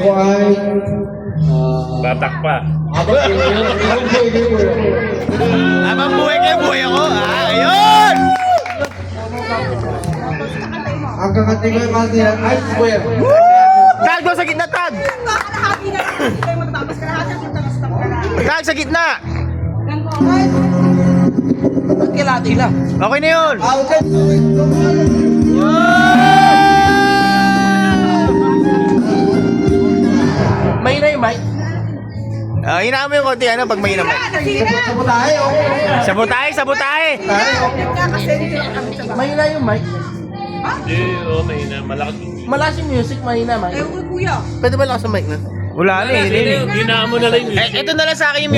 Ako ay... Batak pa. Habang buhay kayo, buhay ako. Ayun! Ang kakati ko yung kasi yan, I swear. Tag doon sa gitna, tag! Tag sa gitna! Kilati lang. Okay na yun! Okay. May na yung mic. Hinaan mo yung konti, ano, pag may naman. Sabot tayo, okay. Sabutahe, sabutahe! May na yung mic. Hindi, mahina. Malakas. Malakas yung music, mahina mic. Ewan ko kuya. Pwede ba lakas ang mic na? Wala na, Hinaan mo na lang yung Ito na lang sa akin yung